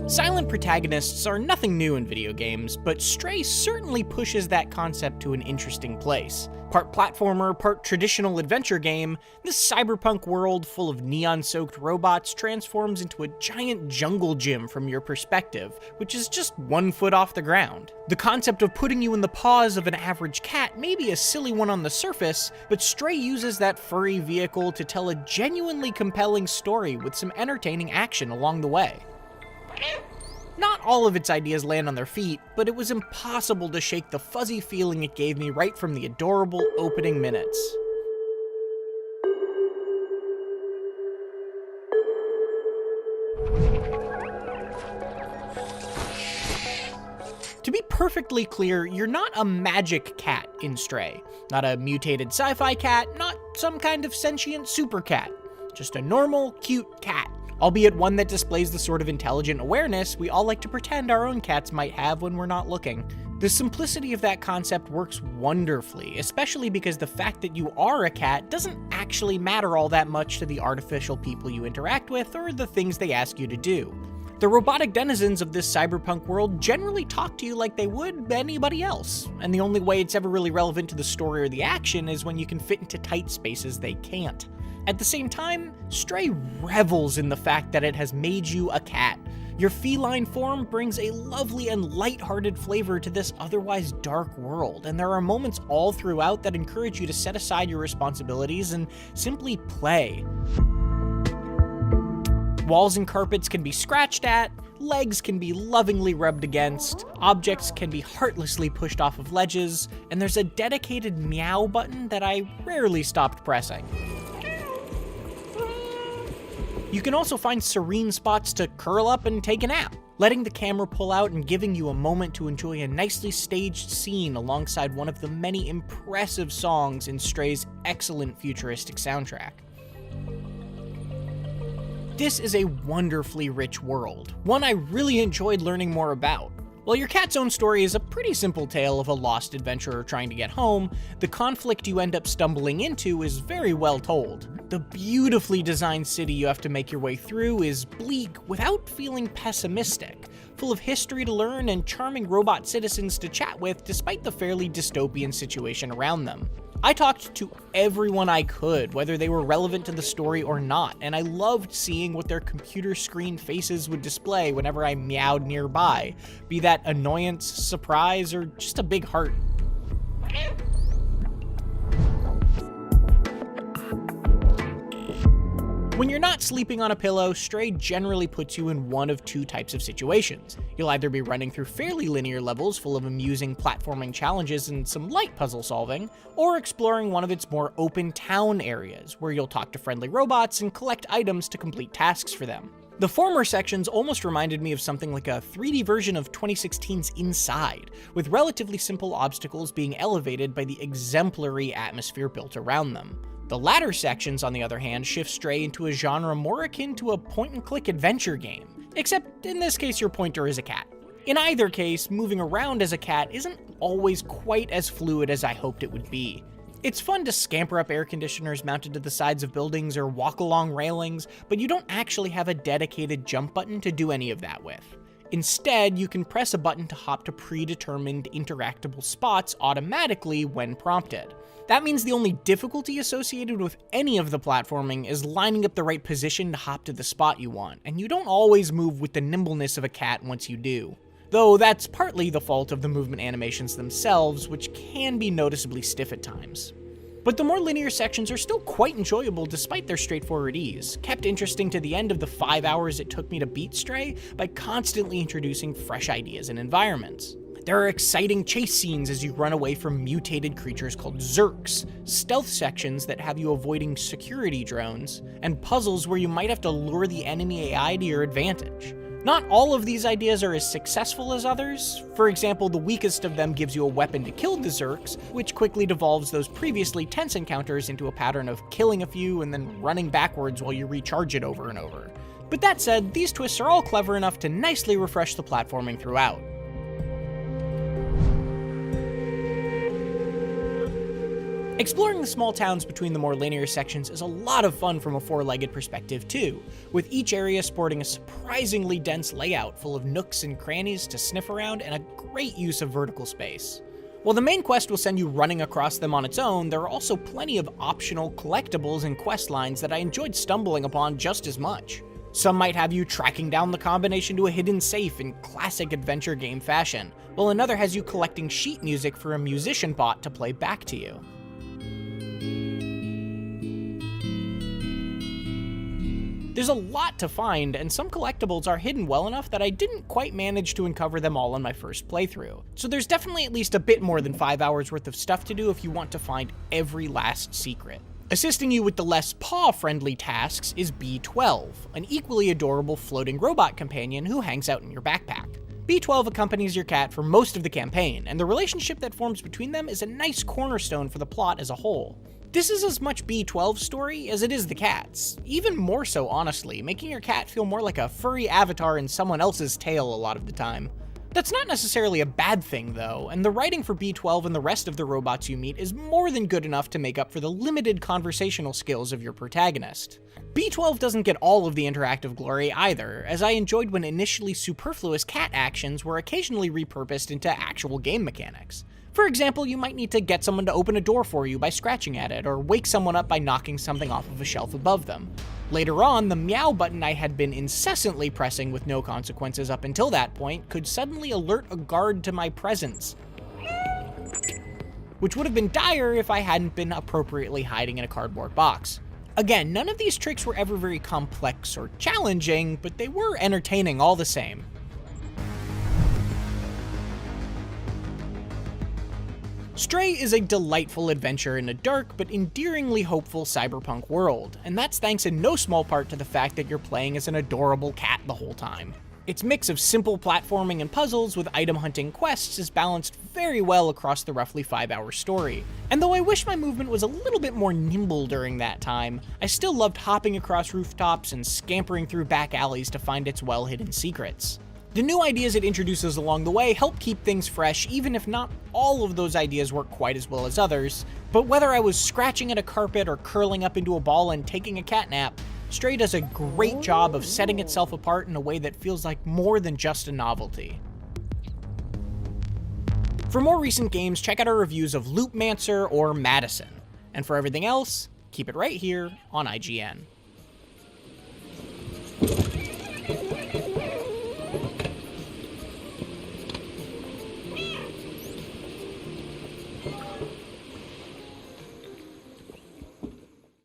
Silent protagonists are nothing new in video games, but Stray certainly pushes that concept to an interesting place. Part platformer, part traditional adventure game, this cyberpunk world full of neon-soaked robots transforms into a giant jungle gym from your perspective, which is just 1 foot off the ground. The concept of putting you in the paws of an average cat may be a silly one on the surface, but Stray uses that furry vehicle to tell a genuinely compelling story with some entertaining action along the way. Not all of its ideas land on their feet, but it was impossible to shake the fuzzy feeling it gave me right from the adorable opening minutes. To be perfectly clear, you're not a magic cat in Stray. Not a mutated sci-fi cat, not some kind of sentient super cat. Just a normal, cute cat. Albeit one that displays the sort of intelligent awareness we all like to pretend our own cats might have when we're not looking. The simplicity of that concept works wonderfully, especially because the fact that you are a cat doesn't actually matter all that much to the artificial people you interact with or the things they ask you to do. The robotic denizens of this cyberpunk world generally talk to you like they would anybody else, and the only way it's ever really relevant to the story or the action is when you can fit into tight spaces they can't. At the same time, Stray revels in the fact that it has made you a cat. Your feline form brings a lovely and lighthearted flavor to this otherwise dark world, and there are moments all throughout that encourage you to set aside your responsibilities and simply play. Walls and carpets can be scratched at, legs can be lovingly rubbed against, objects can be heartlessly pushed off of ledges, and there's a dedicated meow button that I rarely stopped pressing. You can also find serene spots to curl up and take a nap, letting the camera pull out and giving you a moment to enjoy a nicely staged scene alongside one of the many impressive songs in Stray's excellent futuristic soundtrack. This is a wonderfully rich world, one I really enjoyed learning more about. While your cat's own story is a pretty simple tale of a lost adventurer trying to get home, the conflict you end up stumbling into is very well told. The beautifully designed city you have to make your way through is bleak without feeling pessimistic, full of history to learn and charming robot citizens to chat with despite the fairly dystopian situation around them. I talked to everyone I could, whether they were relevant to the story or not, and I loved seeing what their computer screen faces would display whenever I meowed nearby, be that annoyance, surprise, or just a big heart. When you're not sleeping on a pillow, Stray generally puts you in one of two types of situations. You'll either be running through fairly linear levels full of amusing platforming challenges and some light puzzle solving, or exploring one of its more open town areas, where you'll talk to friendly robots and collect items to complete tasks for them. The former sections almost reminded me of something like a 3D version of 2016's Inside, with relatively simple obstacles being elevated by the exemplary atmosphere built around them. The latter sections, on the other hand, shift Stray into a genre more akin to a point-and-click adventure game, except in this case your pointer is a cat. In either case, moving around as a cat isn't always quite as fluid as I hoped it would be. It's fun to scamper up air conditioners mounted to the sides of buildings or walk along railings, but you don't actually have a dedicated jump button to do any of that with. Instead, you can press a button to hop to predetermined interactable spots automatically when prompted. That means the only difficulty associated with any of the platforming is lining up the right position to hop to the spot you want, and you don't always move with the nimbleness of a cat once you do. Though that's partly the fault of the movement animations themselves, which can be noticeably stiff at times. But the more linear sections are still quite enjoyable despite their straightforward ease, kept interesting to the end of the 5 hours it took me to beat Stray by constantly introducing fresh ideas and environments. There are exciting chase scenes as you run away from mutated creatures called Zerks, stealth sections that have you avoiding security drones, and puzzles where you might have to lure the enemy AI to your advantage. Not all of these ideas are as successful as others. For example, the weakest of them gives you a weapon to kill the Zerks, which quickly devolves those previously tense encounters into a pattern of killing a few and then running backwards while you recharge it over and over. But that said, these twists are all clever enough to nicely refresh the platforming throughout. Exploring the small towns between the more linear sections is a lot of fun from a four-legged perspective too, with each area sporting a surprisingly dense layout full of nooks and crannies to sniff around and a great use of vertical space. While the main quest will send you running across them on its own, there are also plenty of optional collectibles and quest lines that I enjoyed stumbling upon just as much. Some might have you tracking down the combination to a hidden safe in classic adventure game fashion, while another has you collecting sheet music for a musician bot to play back to you. There's a lot to find, and some collectibles are hidden well enough that I didn't quite manage to uncover them all on my first playthrough. So there's definitely at least a bit more than 5 hours worth of stuff to do if you want to find every last secret. Assisting you with the less paw-friendly tasks is BlueTwelve, an equally adorable floating robot companion who hangs out in your backpack. BlueTwelve accompanies your cat for most of the campaign, and the relationship that forms between them is a nice cornerstone for the plot as a whole. This is as much BlueTwelve's story as it is the cat's, even more so honestly, making your cat feel more like a furry avatar in someone else's tale a lot of the time. That's not necessarily a bad thing though, and the writing for BlueTwelve and the rest of the robots you meet is more than good enough to make up for the limited conversational skills of your protagonist. BlueTwelve doesn't get all of the interactive glory either, as I enjoyed when initially superfluous cat actions were occasionally repurposed into actual game mechanics. For example, you might need to get someone to open a door for you by scratching at it, or wake someone up by knocking something off of a shelf above them. Later on, the meow button I had been incessantly pressing with no consequences up until that point could suddenly alert a guard to my presence, which would have been dire if I hadn't been appropriately hiding in a cardboard box. Again, none of these tricks were ever very complex or challenging, but they were entertaining all the same. Stray is a delightful adventure in a dark but endearingly hopeful cyberpunk world, and that's thanks in no small part to the fact that you're playing as an adorable cat the whole time. Its mix of simple platforming and puzzles with item hunting quests is balanced very well across the roughly 5-hour story, and though I wish my movement was a little bit more nimble during that time, I still loved hopping across rooftops and scampering through back alleys to find its well-hidden secrets. The new ideas it introduces along the way help keep things fresh, even if not all of those ideas work quite as well as others, but whether I was scratching at a carpet or curling up into a ball and taking a cat nap, Stray does a great job of setting itself apart in a way that feels like more than just a novelty. For more recent games, check out our reviews of Loopmancer or Madison, and for everything else, keep it right here on IGN.